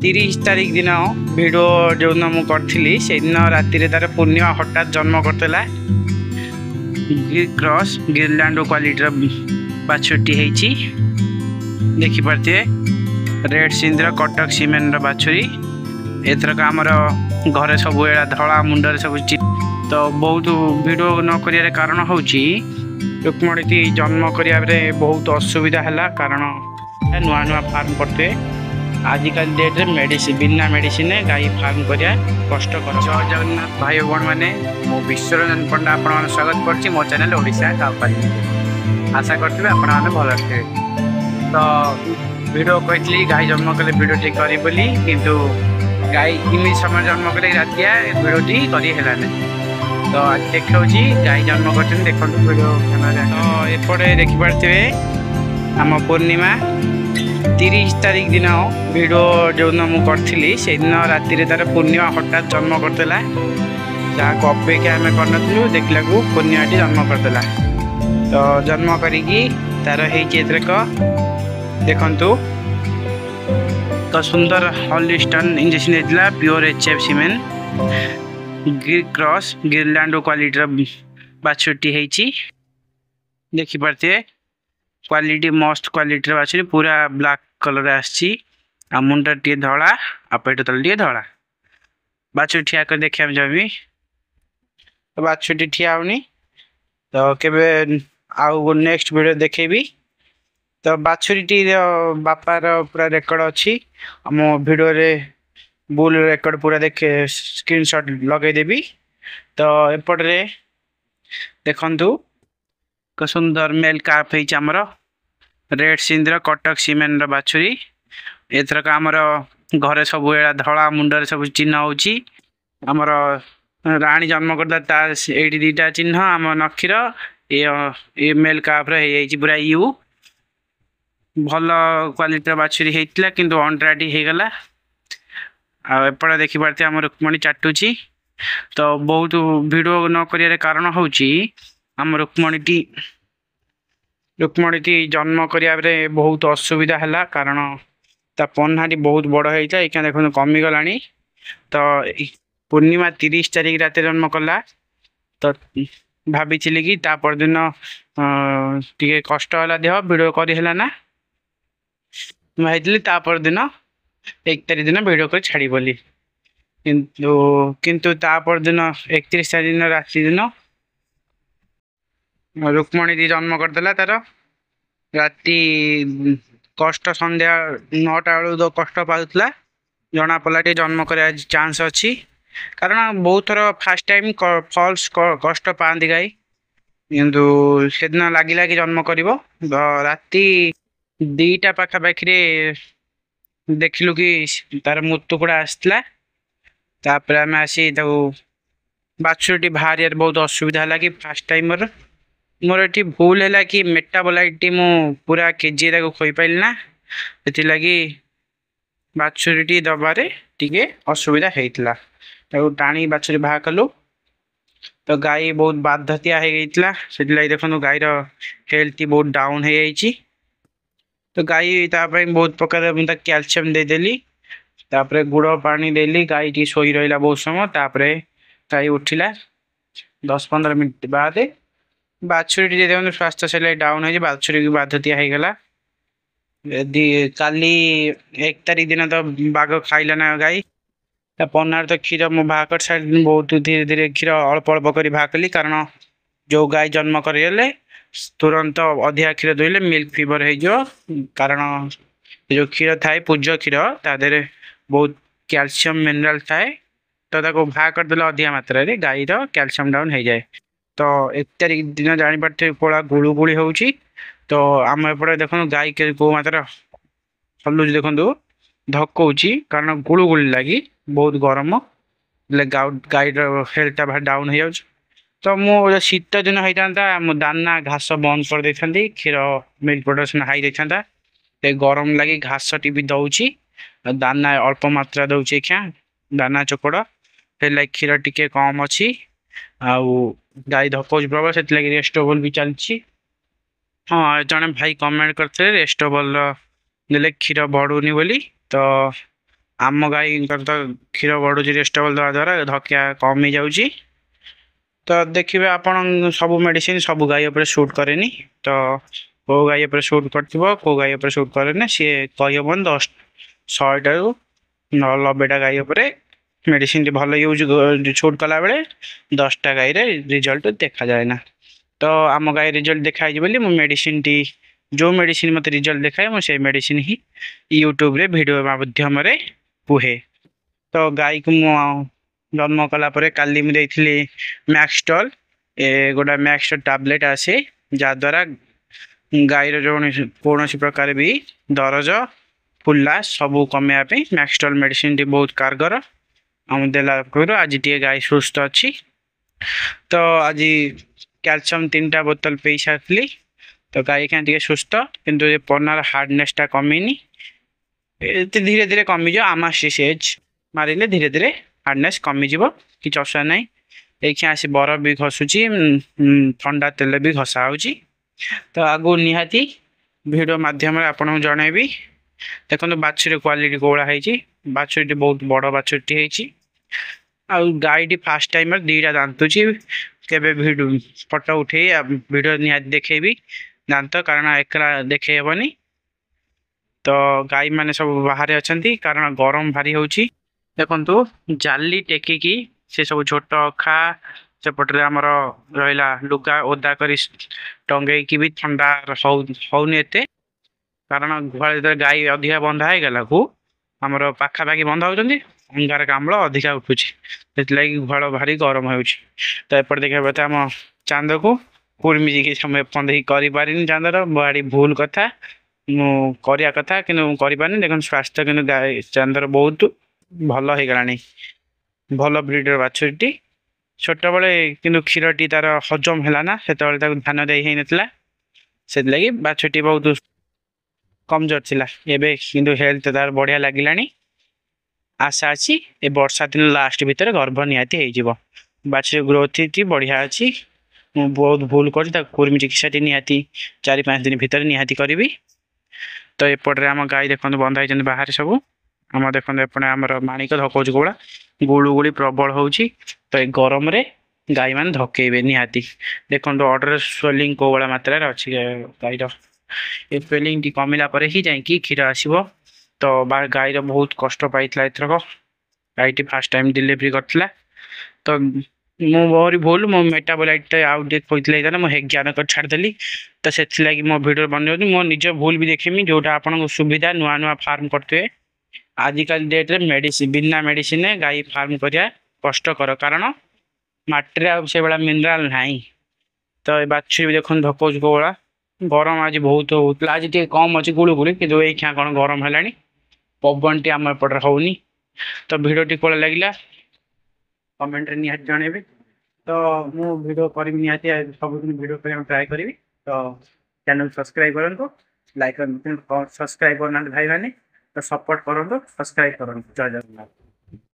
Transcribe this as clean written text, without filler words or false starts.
30 तारीख दिन भिड जो दिन मुझे करी से दिन राति तार पूर्णिमा हठात जन्म करता क्रॉस गिरलैंड क्वालिटी बाछुरी होती देखिपे रेड सिंधर कटक सीमेंट बाछुरी एथरक आमर घरे सब धला मुंडे सब तो बहुत भिड न कर कारण हूँ रुक्मणी जन्म करें बहुत असुविधा है कारण नुआ नुआ फार्म करते आजिकल डेट रे मेडिसिन बिना मेडिसिन गाई फार्म करिया कष्टकर। जय जगन्नाथ भाई भण मैंने मो विश्वरंजन पंडा आपण स्वागत करछि मो चैनल ओडिशा कापाली आशा करथिबे आपण माने भल आछे। तो वीडियो कहली गाई जन्म कले वीडियो टी करी बोली किंतु गाई इमी समय जन्म कले रातिया वीडियो टी करी हेलाने तो आज देखौछि गाई जन्म करछन देखंतु वीडियो कैमरा तो एपटे देखि पारथिबे आम पूर्णिमा 30 तारीख दिन भिड जो दिन मुझे करी से दिन राति तार पूर्णिमा हठात जन्म करता जहाँ को अपेक्षा आम कर देखला पूर्णिमा जन्म करता तो जन्म करी तार होक देखु तो सुंदर हॉलिस्टन इंजेक्शन होता प्योर HF सीमेंट क्रॉस गिरलैंड क्वालिटी बाछुरी होती देखिपे क्वालिटी मस्त क्वालिटी बाछुरी पूरा ब्लैक कलर आसी मुंडा टे धला आ पेट तल टे धला बाछुरी ठिया कर देखा जमी तो बाछुरी ठिया होनी तो केबे आउ नेक्स्ट वीडियो देखेबी तो बाछुरी बापार पूरा रेकर्ड अच्छी मो वीडियो रे बुल रेकर्ड पूरा देखे स्क्रीनशॉट लगे देबी तो एपटे देखंतु सुंदर मेल काफ Homer red Sindhar Cuttack cement बाछुरी एथरक आमर घरे सब धला मुंडे सब चिन्ह होमर राणी जन्म करता ये दीटा चिन्ह आम नखीर ये मेल काफ पूरा यू भल क्वालिटी बाछुरी होता किंतु अंड्राटी होगला आपटे देखिपारे आम रुक्मणी चाटुची तो बहुत भिडियो न कर कारण हूँ आम रुक्मणी जन्म करें बहुत असुविधा है कारण ता पन्हाटी बहुत बड़ होता है देखो कमीगला तो पूर्णिमा 30 तारीख रात जन्म कला तो भाभी कि परदिन टे कष्ट है देह भिडियो करना भाई परदिन 1 तारीख दिन भिडियो कर छाड़ी बोली किंतु परदिन 31 तारीख दिन राति दिन रुक्मणी जन्म करदेला तार राति कष्ट संध्या 9टा बेलू तो कष्ट पाला जना पड़ा जन्म कर चांस अच्छी कारण बहुत थर फास्ट टाइम फल्स कष्ट पाती गाई किंतु से दिन लगे कि जन्म कर राति 2टा पाखापाखि देखिलु कि तार मृत्युकूड़ा आसला तापर आम आसी बाछुरी बाहर बहुत असुविधा है कि फास्ट टाइम मोर ये भूल है कि मेटाबोलाइट मु पूरा केजी खोई पाइल ना लगी बाछुरी दबारे टिके असुविधा होता टाणी बाछुरी बाहा कलु तो गाई बहुत बाध्यतिया होता से देखो गाईर हेल्थ बहुत डाउन हो जाइए तो गाई बहुत प्रकार कैल्शियम देदेली तापर गुड़ पानी देली गाई टी सोई रहा बहुत समय तापर गाई उठिला 10-15 मिनट बाद बाछुरी देखो स्वास्थ्य से डाउन हो बाछुरी की बाध्यतिया होगला काली 1 तारीख दिन तो बाघ खाइला ना गाई पन्नार तो क्षीर मु बाहा कर सारी बहुत धीरे धीरे क्षीर अल्प अल्प कर बाहा कली कारण जो गाई जन्म करले तुरंत अधिका क्षीर दुईले मिल्क फीवर हो कारण जो क्षीर थाए पूज क्षीर तादे बहुत कैल्शियम मिनरल थाए तो बाहा करदे अधिका मात्रा गाईर कैल्शियम डाउन हो जाए तो 1 तारीख दिन जापारे कला गुड़गुड़ी हो तो आम एपटे देखो गाई को मात्रा हलुच देखो धक्कौची कारण गुड़गुड़ी लगी बहुत गरम गाईर हेल्थ डाउन हो जाए तो मो शीत दिन होता दाना घास बंद कर देती क्षीर मिल्क प्रोडक्शन हाई देखता गरम लगी घास टी भी दौची दाना अल्प मात्रा दौचे क्या दाना चोकड़ है क्षीर टिके कम अच्छी गाई धक्कौच प्रबल से रेस्टोबल भी चलती हाँ जड़े भाई कमेंट करते रेस्टोबल देले क्षीर बढ़ुनी बोली तो ଆମ ଗାଈଙ୍କର ତ କ୍ଷୀର ବଢ଼ୁଛି ରେଷ୍ଟବଲ୍ ଦେବା ଦ୍ୱାରା ଧକିଆ କମି ଯାଉଛି। ତ ଦେଖିବେ ଆପଣ ସବୁ ମେଡ଼ିସିନ ସବୁ ଗାଈ ଉପରେ ସୁଟ୍ କରେନି। ତ କେଉଁ ଗାଈ ଉପରେ ସୁଟ୍ କରିଥିବ କେଉଁ ଗାଈ ଉପରେ ସୁଟ୍ କରେନି ସିଏ କହିହେବନି। 100ଟାରୁ 90ଟା ଗାଈ ଉପରେ ମେଡ଼ିସିନଟି ଭଲ ୟୁଜ୍ ସୁଟ୍ କଲାବେଳେ 10ଟା ଗାଈରେ ରିଜଲ୍ଟ ଦେଖାଯାଏ ନା। ତ ଆମ ଗାଈ ରିଜଲ୍ଟ ଦେଖାହେଇଛି ବୋଲି ମୁଁ ମେଡ଼ିସିନଟି ଯେଉଁ ମେଡ଼ିସିନ ମୋତେ ରିଜଲ୍ଟ ଦେଖାଏ ମୁଁ ସେଇ ମେଡ଼ିସିନ ହିଁ ୟୁଟ୍ୟୁବରେ ଭିଡ଼ିଓ ମାଧ୍ୟମରେ କୁହେ। ତ ଗାଈକୁ ମୁଁ ଜନ୍ମ କଲା ପରେ କାଲି ମୁଁ ଦେଇଥିଲି ମ୍ୟାକ୍ସଟଲ୍। ଗୋଟେ ମ୍ୟାକ୍ସଟଲ୍ ଟାବଲେଟ୍ ଆସେ ଯାହାଦ୍ୱାରା ଗାଈର କୌଣସି ପ୍ରକାର ବି ଦରଜ ଫୁଲା ସବୁ କମେଇବା ପାଇଁ ମ୍ୟାକ୍ସଟଲ୍ ମେଡ଼ିସିନଟି ବହୁତ କାରଗର। ଆମେ ଦେଲା ପୂର୍ବରୁ ଆଜି ଟିକେ ଗାଈ ସୁସ୍ଥ ଅଛି। ତ ଆଜି କ୍ୟାଲସିୟମ 3ଟା ବୋତଲ ପିଇ ସାରିଥିଲି। ତ ଗାଈ କାହିଁ ଟିକେ ସୁସ୍ଥ, କିନ୍ତୁ ଏ ପନାର ହାର୍ଡନେସଟା କମିନି। ଧୀରେ ଧୀରେ କମିଯିବ। ଆମାସିଏଜ୍ ମାରିଲେ ଧୀରେ ଧୀରେ ହାର୍ଡନେସ୍ କମିଯିବ, କିଛି ଅସୁବିଧା ନାହିଁ। ଏଇଖିଣା ଆସି ବରଫ ବି ଘଷୁଛି, ଥଣ୍ଡା ତେଲ ବି ଘଷା ହେଉଛି। ତ ଆଗକୁ ନିହାତି ଭିଡ଼ିଓ ମାଧ୍ୟମରେ ଆପଣଙ୍କୁ ଜଣାଇବି। ଦେଖନ୍ତୁ ବାଛୁରୀ କ୍ୱାଲିଟି କୋଉଭଳିଆ ହେଇଛି। ବାଛୁରୀଟି ବହୁତ ବଡ଼ ବାଛୁରୀଟି ହେଇଛି। ଆଉ ଗାଈଟି ଫାଷ୍ଟ ଟାଇମରେ 2ଟା ଦାନ୍ତୁଛି। କେବେ ଫଟୋ ଉଠେଇ ଭିଡ଼ିଓ ନିହାତି ଦେଖେଇବି ଦାନ୍ତ, କାରଣ ଏକଲା ଦେଖେଇ ହେବନି। ତ ଗାଈମାନେ ସବୁ ବାହାରେ ଅଛନ୍ତି କାରଣ ଗରମ ଭାରି ହେଉଛି। ଦେଖନ୍ତୁ ଜାଲି ଟେକିକି ସେ ସବୁ ଛୋଟ ଅଖା ସେପଟରେ ଆମର ରହିଲା ଲୁଗା ଓଦା କରି ଟଙ୍ଗେଇକି ବି ଥଣ୍ଡା ହଉନି ଏତେ। କାରଣ ଗୁହାଳ ଯେତେବେଳେ ଗାଈ ଅଧିକା ବନ୍ଧା ହେଇଗଲାକୁ ଆମର ପାଖାପାଖି ବନ୍ଧା ହେଉଛନ୍ତି, ଅଙ୍ଗାରକାମ୍ଳ ଅଧିକା ଉଠୁଛି, ସେଥିଲାଗି ଗୁହାଳ ଭାରି ଗରମ ହେଉଛି। ତ ଏପଟେ ଦେଖିବା କଥା ଆମ ଚାନ୍ଦକୁ କୁର୍ମିକି ସମୟ ପନ୍ଦେଇ କରିପାରିନି। ଚାନ୍ଦର ଭାରି ଭୁଲ କଥା, ମୁଁ କରିବା କଥା କିନ୍ତୁ ମୁଁ କରିପାରିନି। ଦେଖନ୍ତୁ ସ୍ୱାସ୍ଥ୍ୟ କିନ୍ତୁ ଗାଈ ଚାନ୍ଦର ବହୁତ ଭଲ ହେଇଗଲାଣି। ଭଲ ବ୍ରିଡର ବାଛୁରୀଟି। ଛୋଟବେଳେ କିନ୍ତୁ କ୍ଷୀରଟି ତାର ହଜମ ହେଲା ନା, ସେତେବେଳେ ତାକୁ ଧ୍ୟାନ ଦେଇ ହେଇନଥିଲା, ସେଥିଲାଗି ବାଛୁରୀଟି ବହୁତ କମଜୋର ଥିଲା। ଏବେ କିନ୍ତୁ ହେଲ୍ଥ ତାର ବଢ଼ିଆ ଲାଗିଲାଣି। ଆଶା ଅଛି ଏ ବର୍ଷା ଦିନ ଲାଷ୍ଟ ଭିତରେ ଗର୍ଭ ନିହାତି ହେଇଯିବ। ବାଛୁରୀ ଗ୍ରୋଥଟି ବଢ଼ିଆ ଅଛି। ମୁଁ ବହୁତ ଭୁଲ କରିଛି, ତାକୁ କୁର୍ମି ଚିକିତ୍ସାଟି ନିହାତି 4-5 ଦିନ ଭିତରେ ନିହାତି କରିବି। ତ ଏପଟରେ ଆମ ଗାଈ ଦେଖନ୍ତୁ ବନ୍ଧା ହେଇଛନ୍ତି ବାହାରେ ସବୁ। ଆମ ଦେଖନ୍ତୁ ଏପଟେ ଆମର ମାଣିକ ଧକଉଛି କୋଉଭଳିଆ, ଗୁଳୁଗୁଳି ପ୍ରବଳ ହେଉଛି। ତ ଏ ଗରମରେ ଗାଈମାନେ ଧକେଇବେ ନିହାତି। ଦେଖନ୍ତୁ ଅର୍ଡର ସ୍ୱେଲିଂ କୋଉଭଳିଆ ମାତ୍ରାରେ ଅଛି ଗାଈର। ଏ ସ୍ୱେଲିଂଟି କମିଲା ପରେ ହିଁ ଯାଇକି କ୍ଷୀର ଆସିବ। ତ ଗାଈର ବହୁତ କଷ୍ଟ ପାଇଥିଲା ଏଥରକ। ଗାଈଟି ଫାଷ୍ଟ ଟାଇମ୍ ଡେଲିଭରି କରିଥିଲା। ତ ମୁଁ ମୋରି ଭୁଲ, ମୋ ମେଟାବୋଲାଇଟ୍ଟା ଆଉ ଟିକେ କହିଥିଲେ ହେଇଥାନ୍ତା, ମୁଁ ଜ୍ଞାନ କରି ଛାଡ଼ିଦେଲି। ତ ସେଥିଲାଗି ମୋ ଭିଡ଼ିଓ ବନାଉଛି। ମୋ ନିଜ ଭୁଲ ବି ଦେଖିବି, ଯେଉଁଟା ଆପଣଙ୍କୁ ସୁବିଧା। ନୂଆ ନୂଆ ଫାର୍ମ କରୁଥିବେ, ଆଜିକାଲି ଡେଟ୍ରେ ବିନା ମେଡ଼ିସିନରେ ଗାଈ ଫାର୍ମ କରିବା କଷ୍ଟକର, କାରଣ ମାଟିରେ ଆଉ ସେଭଳିଆ ମିନେରାଲ ନାହିଁ। ତ ଏ ବାଛୁରୀ ବି ଦେଖନ୍ତୁ ଧକଉଛି କୋଉଭଳିଆ। ଗରମ ଆଜି ବହୁତ ହଉଥିଲା, ଆଜି ଟିକେ କମ୍ ଅଛି ଗୁଳୁଗୁଳି, କିନ୍ତୁ ଏଇଖିଣା କ'ଣ ଗରମ ହେଲାଣି। ପବନଟି ଆମ ଏପଟରେ ହଉନି। ତ ଭିଡ଼ିଓଟି କୋଉଭଳିଆ ଲାଗିଲା କମେଣ୍ଟରେ ନିହାତି ଜଣେଇବେ। ତ ମୁଁ ଭିଡ଼ିଓ କରିବି ନିହାତି, ସବୁଦିନ ଭିଡ଼ିଓ କରିବାକୁ ଟ୍ରାଏ କରିବି। ତ ଚ୍ୟାନେଲ ସବସ୍କ୍ରାଇବ କରନ୍ତୁ, ଲାଇକ୍ କରନ୍ତୁ। ସବସ୍କ୍ରାଇବ କରୁନାହାନ୍ତି ଭାଇମାନେ, ତ ସପୋର୍ଟ କରନ୍ତୁ, ସବସ୍କ୍ରାଇବ କରନ୍ତୁ। ଜୟ ଜଗନ୍ନାଥ।